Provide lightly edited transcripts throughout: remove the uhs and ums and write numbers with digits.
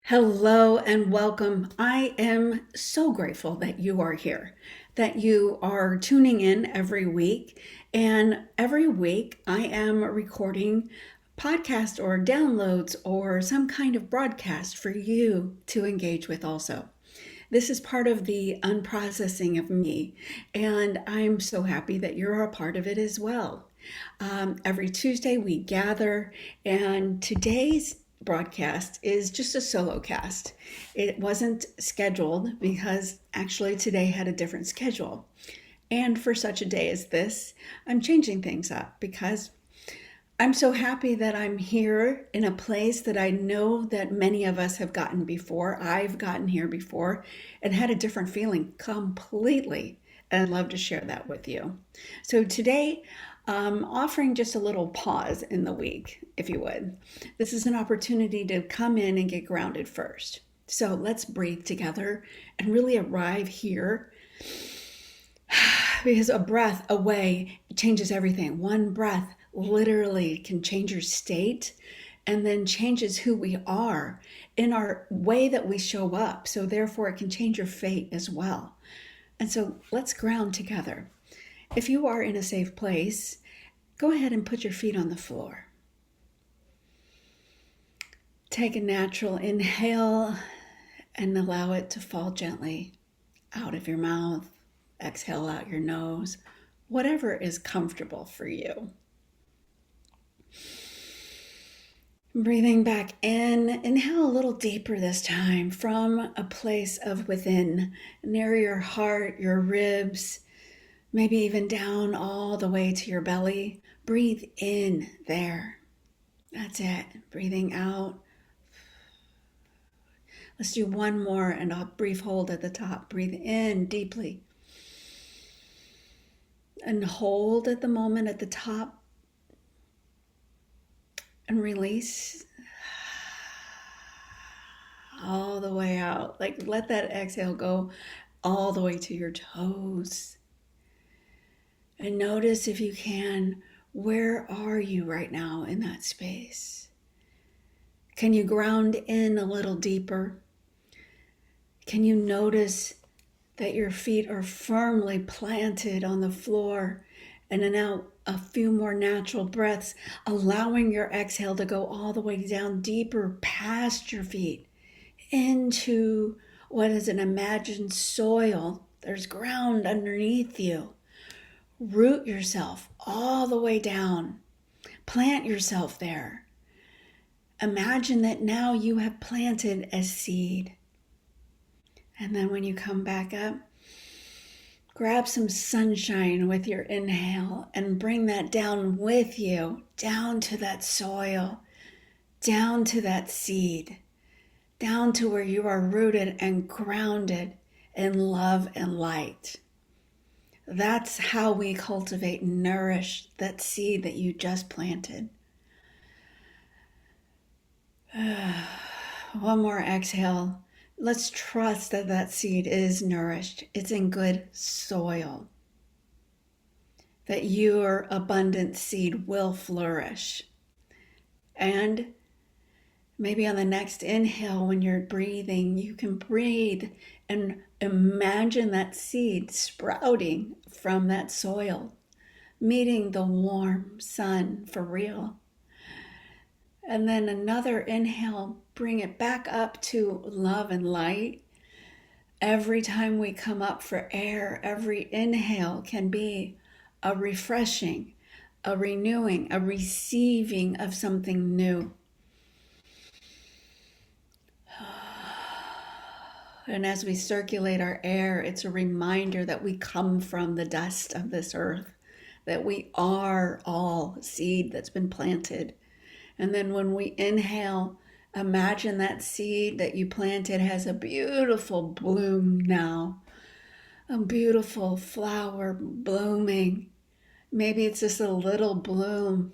Hello and welcome. I am so grateful that you are here, that you are tuning in every week. And every week I am recording podcast or downloads or some kind of broadcast for you to engage with also. This is part of the unprocessing of me, and I'm so happy that you're a part of it as well. Every Tuesday we gather, and today's broadcast is just a solo cast. It wasn't scheduled because actually today had a different schedule. And for such a day as this, I'm changing things up because I'm so happy that I'm here in a place that I know that many of us have gotten before. I've gotten here before and had a different feeling completely. And I'd love to share that with you. So today, offering just a little pause in the week, if you would. This is an opportunity to come in and get grounded first. So let's breathe together and really arrive here because a breath away changes everything. One breath literally can change your state and then changes who we are in our way that we show up. So therefore it can change your fate as well. And so let's ground together. If you are in a safe place, go ahead and put your feet on the floor. Take a natural inhale and allow it to fall gently out of your mouth. Exhale out your nose, whatever is comfortable for you. Breathing back in, inhale a little deeper this time from a place of within, near your heart, your ribs, maybe even down all the way to your belly. Breathe in there. That's it. Breathing out. Let's do one more and I'll brief hold at the top. Breathe in deeply. And hold at the moment at the top. And release all the way out. Like let that exhale go all the way to your toes. And notice if you can, where are you right now in that space? Can you ground in a little deeper? Can you notice that your feet are firmly planted on the floor? And then now a few more natural breaths, allowing your exhale to go all the way down deeper past your feet into what is an imagined soil. There's ground underneath you. Root yourself all the way down. Plant yourself there. Imagine that now you have planted a seed. And then when you come back up, grab some sunshine with your inhale and bring that down with you, down to that soil, down to that seed, down to where you are rooted and grounded in love and light. That's how we cultivate and nourish that seed that you just planted. One more exhale. Let's trust that that seed is nourished. It's in good soil. That your abundant seed will flourish. And maybe on the next inhale, when you're breathing, you can breathe and imagine that seed sprouting from that soil, meeting the warm sun for real. And then another inhale, bring it back up to love and light. Every time we come up for air, every inhale can be a refreshing, a renewing, a receiving of something new. And as we circulate our air, it's a reminder that we come from the dust of this earth, that we are all seed that's been planted. And then when we inhale, imagine that seed that you planted has a beautiful bloom now, a beautiful flower blooming. Maybe it's just a little bloom.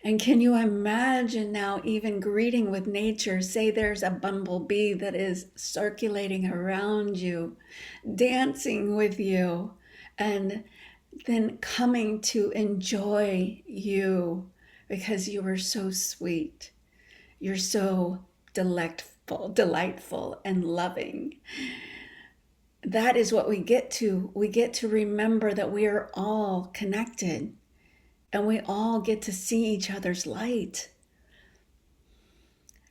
And can you imagine now even greeting with nature? Say there's a bumblebee that is circulating around you, dancing with you, and then coming to enjoy you because you are so sweet. You're so delightful, and loving. That is what we get to. We get to remember that we are all connected and we all get to see each other's light.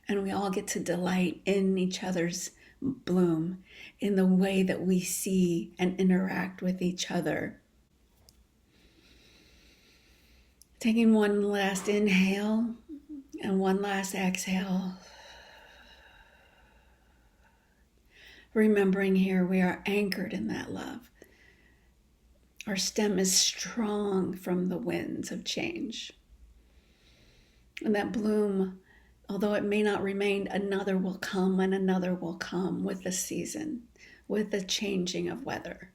And we all get to delight in each other's bloom, in the way that we see and interact with each other. Taking one last inhale and one last exhale. Remembering here we are anchored in that love. Our stem is strong from the winds of change. And that bloom, although it may not remain, another will come and another will come with the season, with the changing of weather.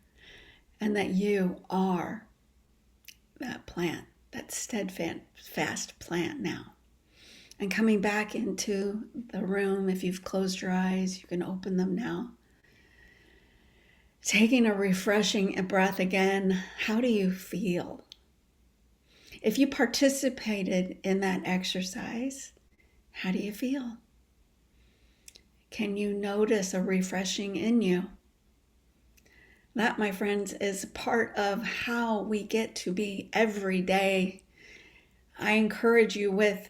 And that you are that plant, that steadfast plant now. And coming back into the room, if you've closed your eyes, you can open them now. Taking a refreshing breath again, how do you feel? If you participated in that exercise, how do you feel? Can you notice a refreshing in you? That, my friends, is part of how we get to be every day. I encourage you with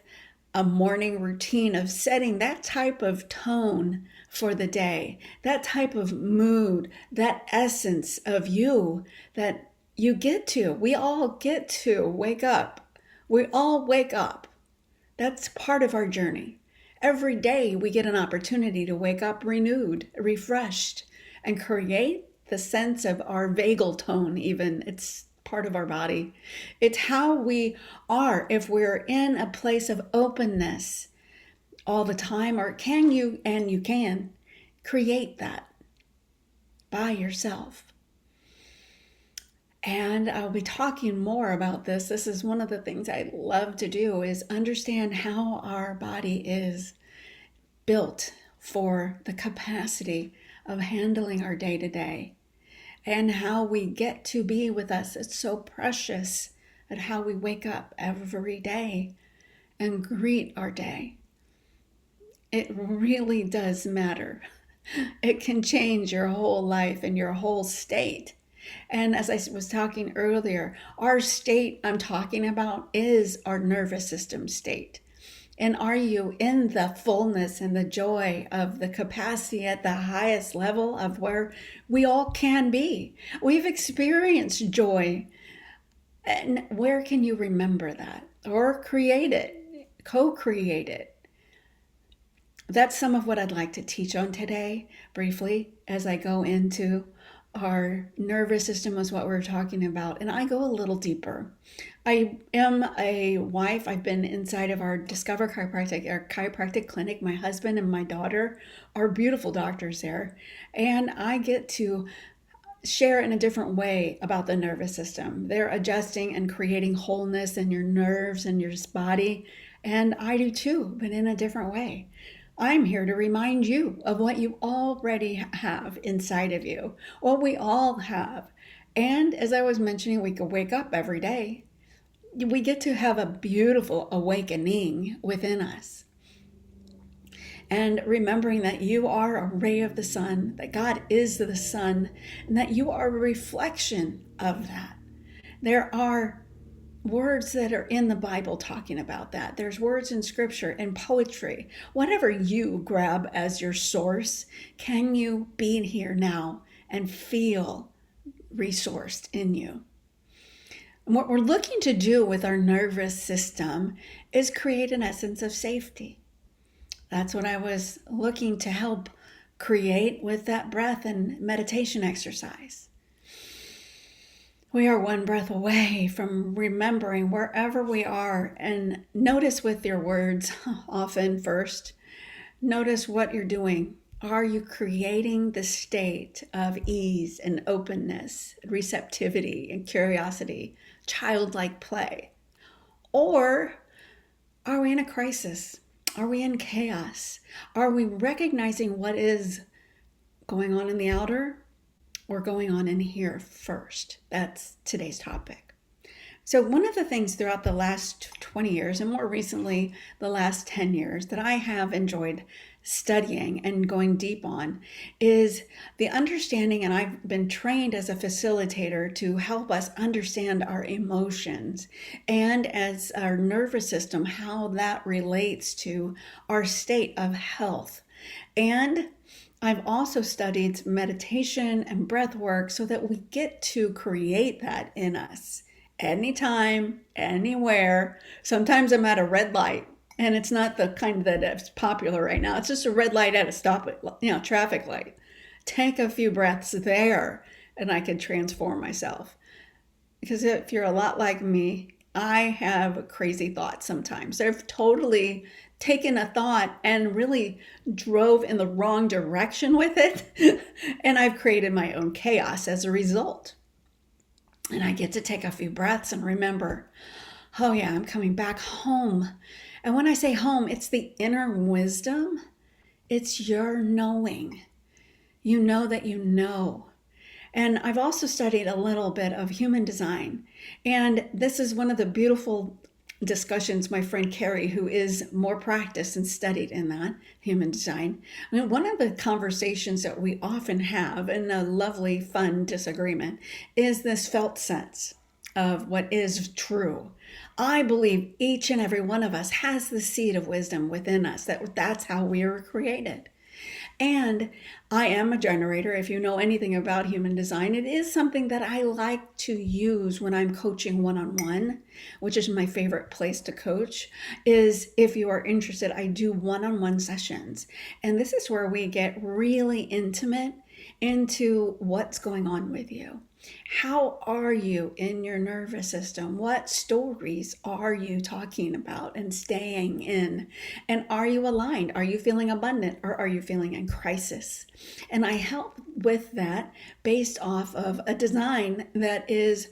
a morning routine of setting that type of tone for the day, that type of mood, that essence of you that you get to. We all get to wake up. We all wake up. That's part of our journey. Every day we get an opportunity to wake up renewed, refreshed, and create the sense of our vagal tone even. It's part of our body. It's how we are if we're in a place of openness all the time, or can you create that by yourself. And I'll be talking more about this. This is one of the things I love to do, is understand how our body is built for the capacity of handling our day-to-day and how we get to be with us. It's so precious at how we wake up every day and greet our day. It really does matter. It can change your whole life and your whole state. And as I was talking earlier, our state I'm talking about is our nervous system state. And are you in the fullness and the joy of the capacity at the highest level of where we all can be? We've experienced joy. And where can you remember that? Or create it, co-create it? That's some of what I'd like to teach on today, briefly, as I go into our nervous system is what we're talking about. And I go a little deeper. I am a wife. I've been inside of our Discover chiropractic clinic. My husband and my daughter are beautiful doctors there. And I get to share in a different way about the nervous system. They're adjusting and creating wholeness in your nerves and your body. And I do too, but in a different way. I'm here to remind you of what you already have inside of you, what we all have. And as I was mentioning, we could wake up every day. We get to have a beautiful awakening within us. And remembering that you are a ray of the sun, that God is the sun, and that you are a reflection of that. There are words that are in the Bible talking about that. There's words in scripture and poetry. Whatever you grab as your source, can you be here now and feel resourced in you? And what we're looking to do with our nervous system is create an essence of safety. That's what I was looking to help create with that breath and meditation exercise. We are one breath away from remembering wherever we are, and notice with your words often first. Notice what you're doing. Are you creating the state of ease and openness, receptivity and curiosity, childlike play? Or are we in a crisis? Are we in chaos? Are we recognizing what is going on in the outer or going on in here first? That's today's topic. So, one of the things throughout the last 20 years, and more recently, the last 10 years, that I have enjoyed studying and going deep on is the understanding. And I've been trained as a facilitator to help us understand our emotions and as our nervous system, how that relates to our state of health. And I've also studied meditation and breath work so that we get to create that in us anytime, anywhere. Sometimes I'm at a red light, and it's not the kind that is popular right now. It's just a red light at a traffic light. Take a few breaths there, and I can transform myself. Because if you're a lot like me, I have crazy thoughts sometimes. I've totally taken a thought and really drove in the wrong direction with it. And I've created my own chaos as a result. And I get to take a few breaths and remember, oh yeah, I'm coming back home. And when I say home, it's the inner wisdom. It's your knowing. You know that you know. And I've also studied a little bit of human design. And this is one of the beautiful discussions my friend Carrie, who is more practiced and studied in that, human design. I mean, one of the conversations that we often have in a lovely, fun disagreement is this felt sense of what is true. I believe each and every one of us has the seed of wisdom within us. That's how we were created. And I am a generator. If you know anything about human design, it is something that I like to use when I'm coaching one-on-one, which is my favorite place to coach. Is if you are interested, I do one-on-one sessions. And this is where we get really intimate into what's going on with you. How are you in your nervous system? What stories are you talking about and staying in? And are you aligned? Are you feeling abundant, or are you feeling in crisis? And I help with that based off of a design that is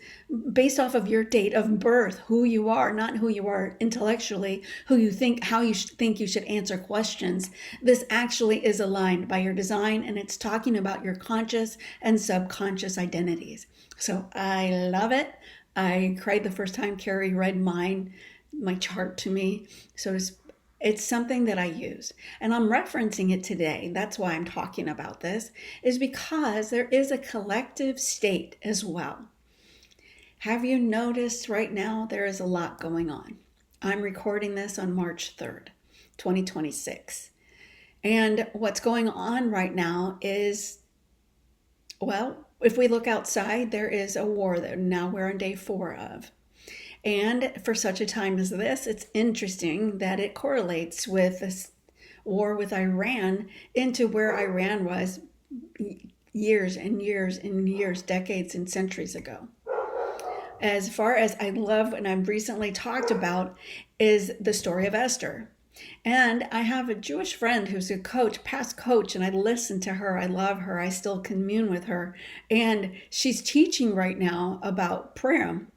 based off of your date of birth, who you are, not who you are intellectually, who you think, how you think you should answer questions. This actually is aligned by your design, and it's talking about your conscious and subconscious identities. So I love it. I cried the first time Carrie read my chart to me. So it's something that I use. And I'm referencing it today. That's why I'm talking about this, is because there is a collective state as well. Have you noticed right now there is a lot going on? I'm recording this on March 3rd, 2026. And what's going on right now is, well, if we look outside, there is a war that now we're on day 4 of. And for such a time as this, it's interesting that it correlates with this war with Iran into where Iran was years and years and years, decades and centuries ago. As far as I love and I've recently talked about is the story of Esther. And I have a Jewish friend who's a coach, past coach, and I listen to her. I love her. I still commune with her. And she's teaching right now about Purim,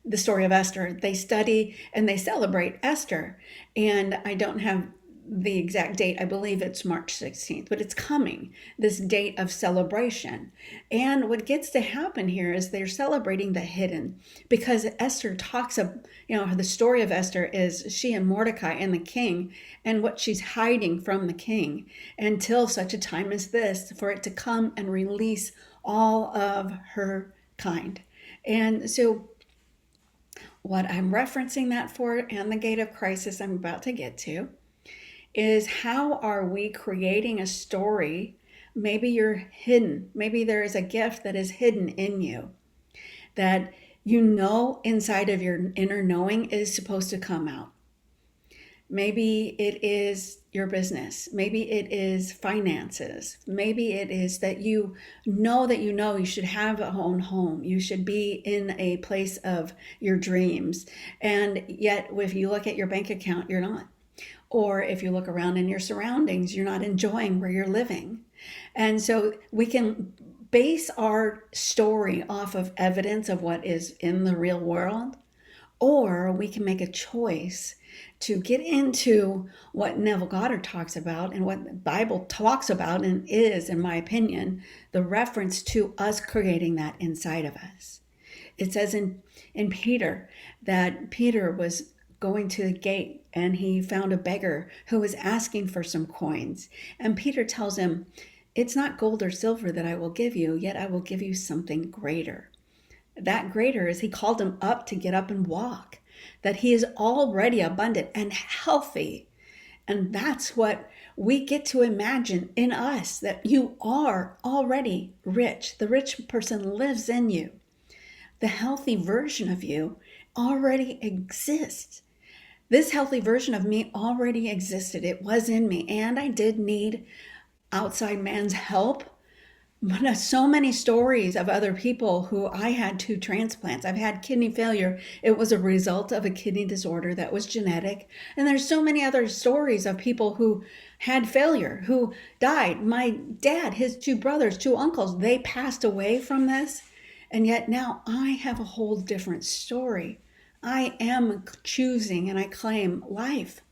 the story of Esther. They study and they celebrate Esther. And I don't have the exact date. I believe it's March 16th, but it's coming, this date of celebration. And what gets to happen here is they're celebrating the hidden, because Esther talks of, the story of Esther is she and Mordecai and the king, and what she's hiding from the king until such a time as this, for it to come and release all of her kind. And so what I'm referencing that for, and the gate of crisis I'm about to get to, is how are we creating a story? Maybe you're hidden. Maybe there is a gift that is hidden in you that inside of your inner knowing is supposed to come out. Maybe it is your business. Maybe it is finances. Maybe it is that you should have a own home. You should be in a place of your dreams. And yet, if you look at your bank account, you're not. Or if you look around in your surroundings, you're not enjoying where you're living. And so we can base our story off of evidence of what is in the real world, or we can make a choice to get into what Neville Goddard talks about and what the Bible talks about, and is, in my opinion, the reference to us creating that inside of us. It says in Peter that Peter was going to the gate and he found a beggar who was asking for some coins. And Peter tells him, "It's not gold or silver that I will give you, yet I will give you something greater." That greater is he called him up to get up and walk, that he is already abundant and healthy. And that's what we get to imagine in us, that you are already rich. The rich person lives in you. The healthy version of you already exists. This healthy version of me already existed. It was in me, and I did need outside man's help. But so many stories of other people who I had 2 transplants. I've had kidney failure. It was a result of a kidney disorder that was genetic. And there's so many other stories of people who had failure, who died. My dad, his 2 brothers, 2 uncles, they passed away from this. And yet now I have a whole different story. I am choosing and I claim life.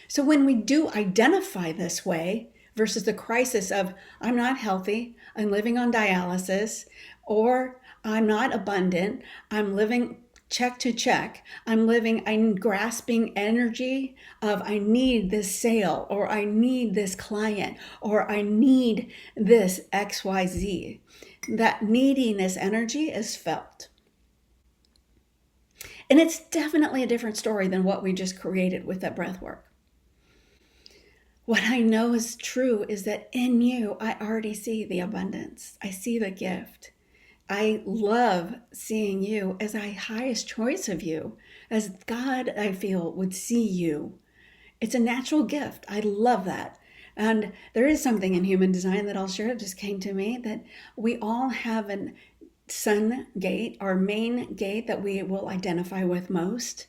So when we do identify this way versus the crisis of I'm not healthy, I'm living on dialysis, or I'm not abundant, I'm living check to check, I'm grasping energy of I need this sale, or I need this client, or I need this XYZ. That neediness energy is felt. And it's definitely a different story than what we just created with that breath work. What I know is true is that in you, I already see the abundance. I see the gift. I love seeing you as a highest choice of you, as God, I feel, would see you. It's a natural gift. I love that. And there is something in human design that I'll share. It just came to me that we all have an sun gate, our main gate that we will identify with most.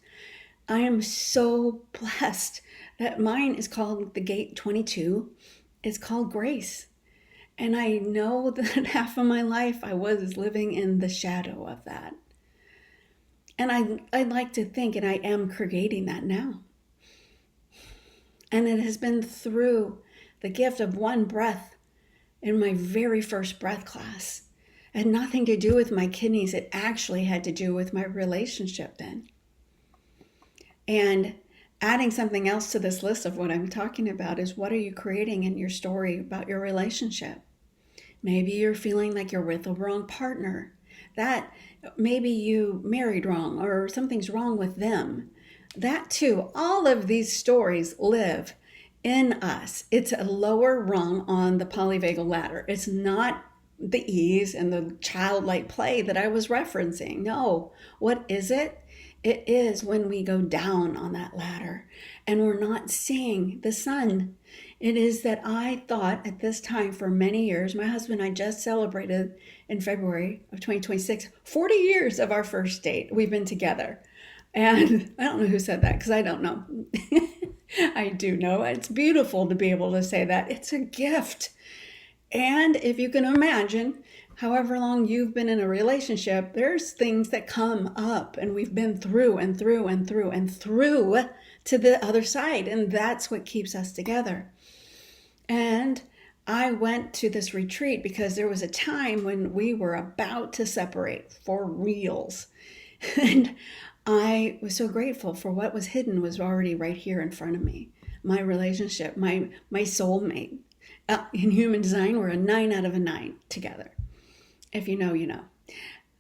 I am so blessed that mine is called the gate 22. It's called grace. And I know that half of my life I was living in the shadow of that. And I'd like to think, and I am creating that now. And it has been through the gift of one breath in my very first breath class. It had nothing to do with my kidneys. It actually had to do with my relationship then. And adding something else to this list of what I'm talking about is, what are you creating in your story about your relationship? Maybe you're feeling like you're with a wrong partner. That maybe you married wrong or something's wrong with them. That too, all of these stories live in us. It's a lower rung on the polyvagal ladder. It's not the ease and the childlike play that I was referencing. No, what is it? It is when we go down on that ladder and we're not seeing the sun. It is that I thought at this time for many years, my husband and I just celebrated in February of 2026, 40 years of our first date. We've been together. And I don't know who said that because I don't know. I do know. It's beautiful to be able to say that. It's a gift. And if you can imagine, however long you've been in a relationship, there's things that come up and we've been through and through and through and through to the other side. And that's what keeps us together. And I went to this retreat because there was a time when we were about to separate for reals. And I was so grateful for what was hidden was already right here in front of me. My relationship, my soulmate. In human design, we're a 9 out of a 9 together. If you know, you know.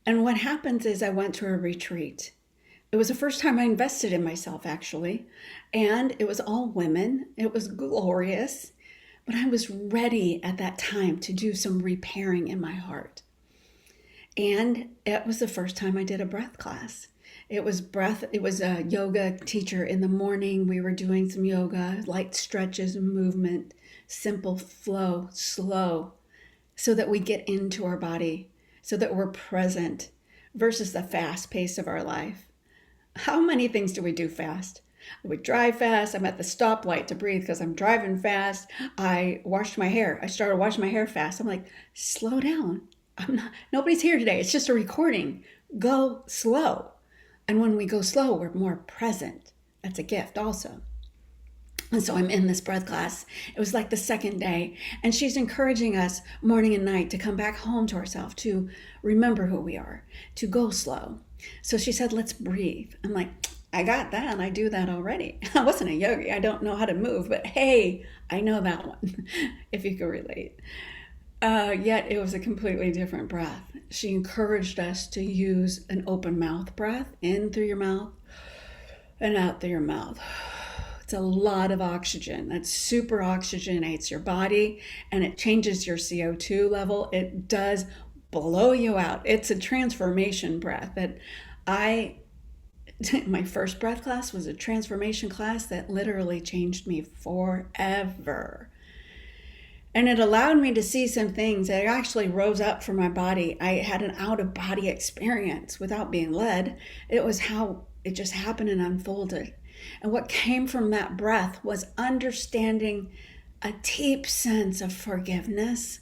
And what happens is I went to a retreat. It was the first time I invested in myself, actually. And it was all women. It was glorious. But I was ready at that time to do some repairing in my heart. And it was the first time I did a breath class. It was a yoga teacher in the morning. We were doing some yoga, light stretches and movement, simple flow, slow, so that we get into our body, so that we're present versus the fast pace of our life. How many things do we do fast? We drive fast. I'm at the stoplight to breathe because I'm driving fast. I washed my hair. I started washing my hair fast. I'm like, slow down. Nobody's here today. It's just a recording. Go slow. And when we go slow, we're more present. That's a gift also. And so I'm in this breath class. It was like the second day. And she's encouraging us morning and night to come back home to ourselves, to remember who we are, to go slow. So she said, let's breathe. I'm like, I got that. I do that already. I wasn't a yogi. I don't know how to move, but hey, I know that one, if you can relate. Yet it was a completely different breath. She encouraged us to use an open mouth breath, in through your mouth and out through your mouth. It's a lot of oxygen. That super oxygenates your body and it changes your CO2 level. It does blow you out. It's a transformation breath that my first breath class was a transformation class that literally changed me forever. And it allowed me to see some things that actually rose up from my body. I had an out-of-body experience without being led. It was how it just happened and unfolded. And what came from that breath was understanding a deep sense of forgiveness,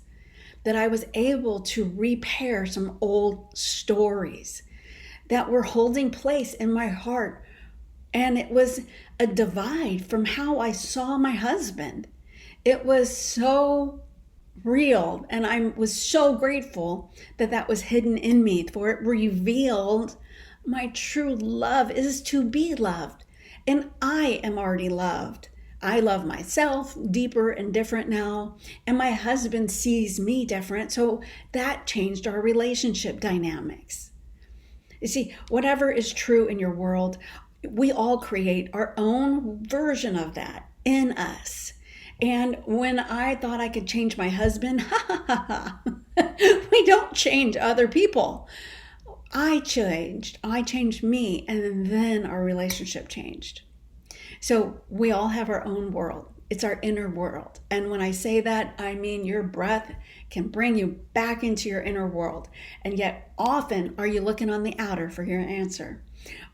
that I was able to repair some old stories that were holding place in my heart. And it was a divide from how I saw my husband. It was so real, and I was so grateful that that was hidden in me, for it revealed my true love is to be loved. And I am already loved. I love myself deeper and different now, and my husband sees me different, so that changed our relationship dynamics. You see, whatever is true in your world, we all create our own version of that in us. And when I thought I could change my husband, we don't change other people. I changed me, and then our relationship changed. So we all have our own world. It's our inner world. And when I say that, I mean your breath can bring you back into your inner world. And yet often, are you looking on the outer for your answer?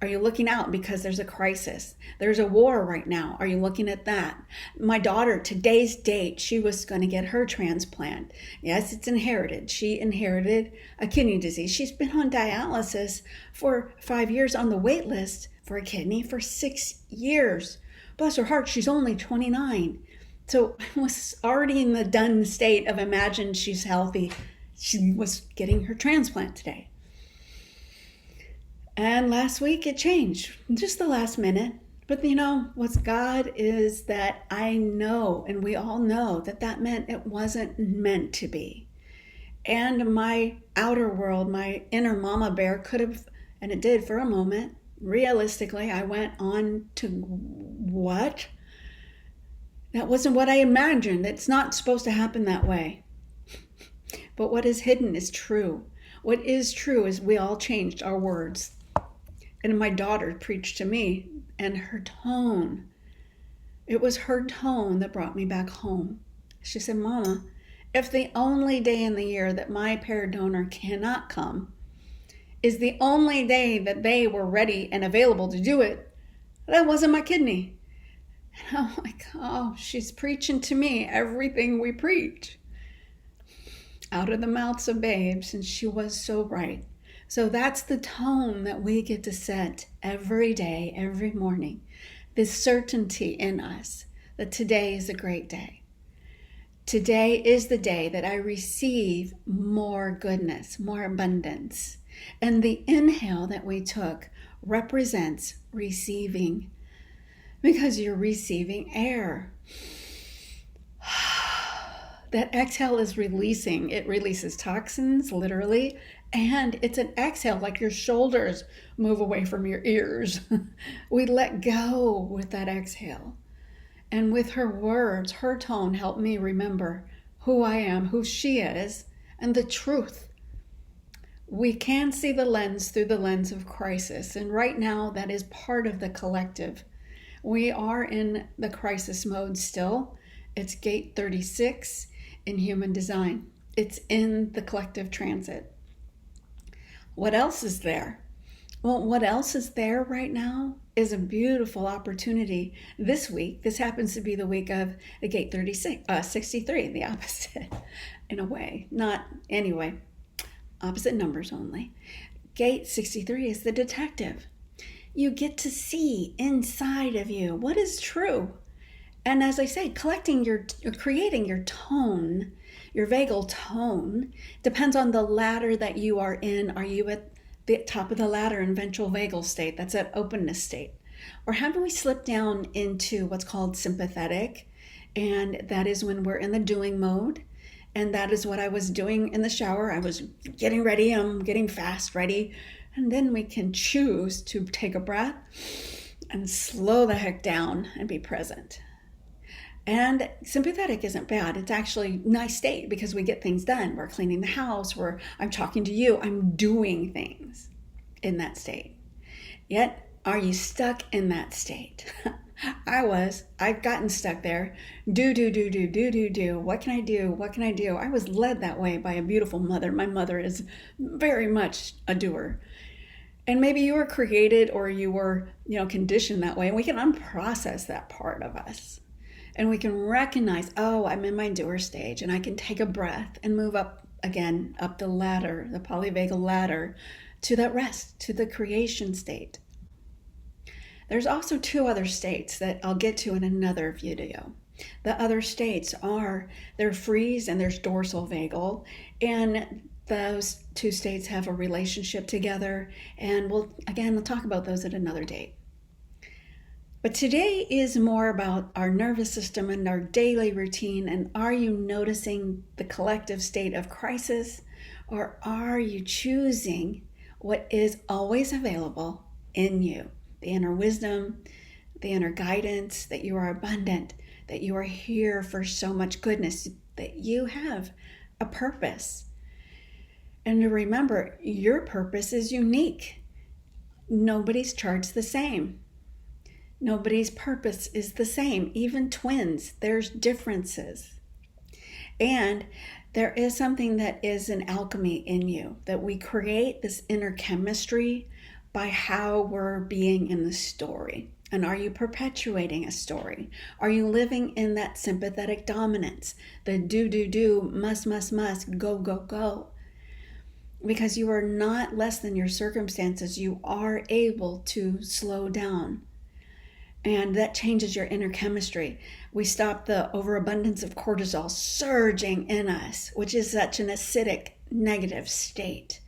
Are you looking out because there's a crisis? There's a war right now. Are you looking at that? My daughter, today's date, she was going to get her transplant. Yes, it's inherited. She inherited a kidney disease. She's been on dialysis for 5 years, on the wait list for a kidney for 6 years. Bless her heart, she's only 29. So I was already in the done state of imagine she's healthy. She was getting her transplant today. And last week it changed, just the last minute. But you know, what's God is that I know, and we all know, that that meant it wasn't meant to be. And my outer world, my inner mama bear could have, and it did for a moment. Realistically, I went on to what? That wasn't what I imagined. It's not supposed to happen that way. But what is hidden is true. What is true is we all changed our words. And my daughter preached to me, and her tone, it was her tone that brought me back home. She said, Mama, if the only day in the year that my paired donor cannot come is the only day that they were ready and available to do it, that wasn't my kidney. And I'm like, oh, she's preaching to me everything we preach out of the mouths of babes, and she was so right. So that's the tone that we get to set every day, every morning. This certainty in us that today is a great day. Today is the day that I receive more goodness, more abundance. And the inhale that we took represents receiving, because you're receiving air. That exhale is releasing. It releases toxins, literally. And it's an exhale, like your shoulders move away from your ears. We let go with that exhale. And with her words, her tone helped me remember who I am, who she is, and the truth. We can see the lens through the lens of crisis. And right now, that is part of the collective. We are in the crisis mode still. It's gate 36 in human design. It's in the collective transit. What else is there? Well, what else is there right now is a beautiful opportunity. This week, this happens to be the week of the gate 63, the opposite in a way. Not anyway, opposite numbers only. Gate 63 is the detective. You get to see inside of you what is true. And as I say, creating your tone, your vagal tone, depends on the ladder that you are in. Are you at the top of the ladder in ventral vagal state? That's that openness state. Or how do we slip down into what's called sympathetic? And that is when we're in the doing mode. And that is what I was doing in the shower. I was getting ready, I'm getting fast ready. And then we can choose to take a breath and slow the heck down and be present. And sympathetic isn't bad. It's actually a nice state because we get things done. We're cleaning the house, I'm talking to you, I'm doing things in that state. Yet, are you stuck in that state? I've gotten stuck there. Do. What can I do? I was led that way by a beautiful mother. My mother is very much a doer. And maybe you were created or you were, conditioned that way. And we can unprocess that part of us. And we can recognize, I'm in my doer stage, and I can take a breath and move up again, up the ladder, the polyvagal ladder, to that rest, to the creation state. There's also two other states that I'll get to in another video. The other states there's freeze and there's dorsal vagal, and those two states have a relationship together, and we'll talk about those at another date. But today is more about our nervous system and our daily routine, and are you noticing the collective state of crisis, or are you choosing what is always available in you? The inner wisdom, the inner guidance, that you are abundant, that you are here for so much goodness, that you have a purpose. And to remember, your purpose is unique. Nobody's charged the same. Nobody's purpose is the same. Even twins, there's differences. And there is something that is an alchemy in you, that we create this inner chemistry by how we're being in the story. And are you perpetuating a story? Are you living in that sympathetic dominance? The do, must, go. Because you are not less than your circumstances. You are able to slow down. And that changes your inner chemistry. We stop the overabundance of cortisol surging in us, which is such an acidic, negative state.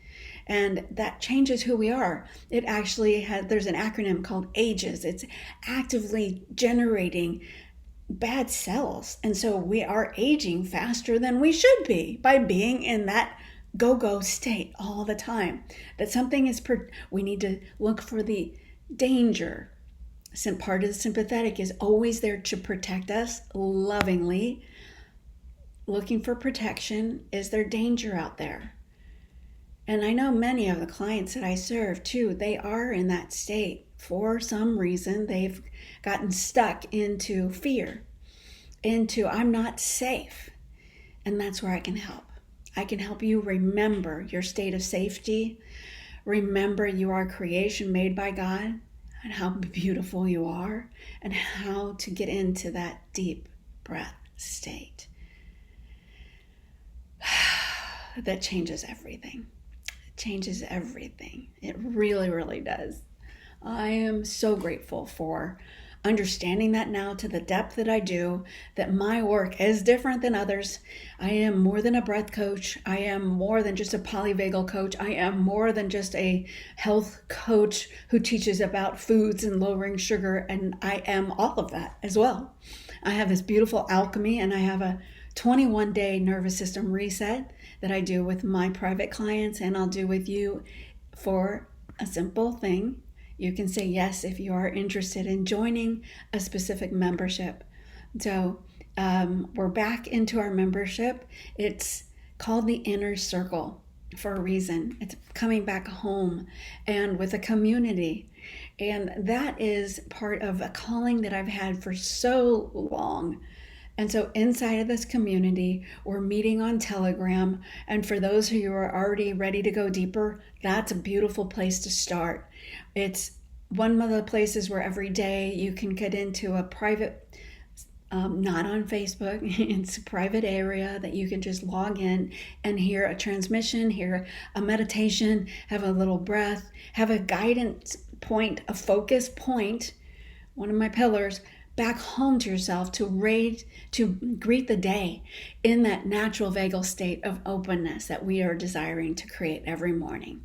And that changes who we are. It actually there's an acronym called AGES. It's actively generating bad cells. And so we are aging faster than we should be by being in that go state all the time. That something we need to look for the danger. Some part of the sympathetic is always there to protect us lovingly. Looking for protection. Is there danger out there? And I know many of the clients that I serve too, they are in that state. For some reason, they've gotten stuck into fear, into I'm not safe. And that's where I can help. I can help you remember your state of safety. Remember you are a creation made by God, and how beautiful you are, and how to get into that deep breath state. That changes everything. It changes everything. It really, really does. I am so grateful for understanding that now to the depth that I do, that my work is different than others. I am more than a breath coach. I am more than just a polyvagal coach. I am more than just a health coach who teaches about foods and lowering sugar. And I am all of that as well. I have this beautiful alchemy, and I have a 21-day nervous system reset that I do with my private clients, and I'll do with you for a simple thing. You can say yes if you are interested in joining a specific membership. So we're back into our membership. It's called the Inner Circle for a reason. It's coming back home and with a community. And that is part of a calling that I've had for so long. And so inside of this community, we're meeting on Telegram. And for those who are already ready to go deeper, that's a beautiful place to start. It's one of the places where every day you can get into a private, not on Facebook, it's a private area that you can just log in and hear a transmission, hear a meditation, have a little breath, have a guidance point, a focus point, one of my pillars, back home to yourself to greet the day in that natural vagal state of openness that we are desiring to create every morning.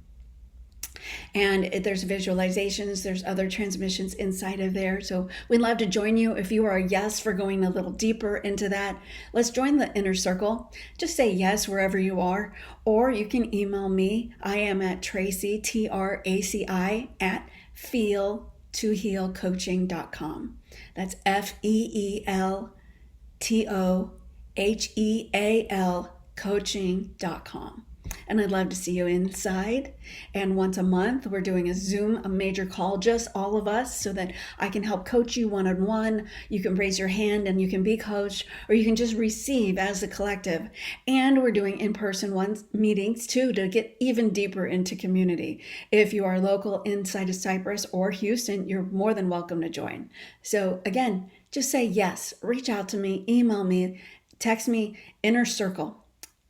And there's visualizations, there's other transmissions inside of there. So we'd love to join you. If you are a yes for going a little deeper into that, let's join the inner circle. Just say yes wherever you are, or you can email me. I am at Tracy, TRACI, at feeltohealcoaching.com. That's FEELTOHEAL coaching.com. And I'd love to see you inside. And once a month, we're doing a major call, just all of us, so that I can help coach you one-on-one. You can raise your hand and you can be coached, or you can just receive as a collective. And we're doing in-person meetings too, to get even deeper into community. If you are local inside of Cyprus or Houston, you're more than welcome to join. So again, just say yes, reach out to me, email me, text me, Inner Circle.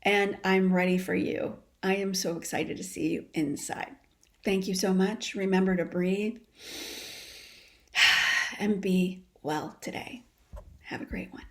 And I'm ready for you. I am so excited to see you inside. Thank you so much. Remember to breathe and be well today. Have a great one.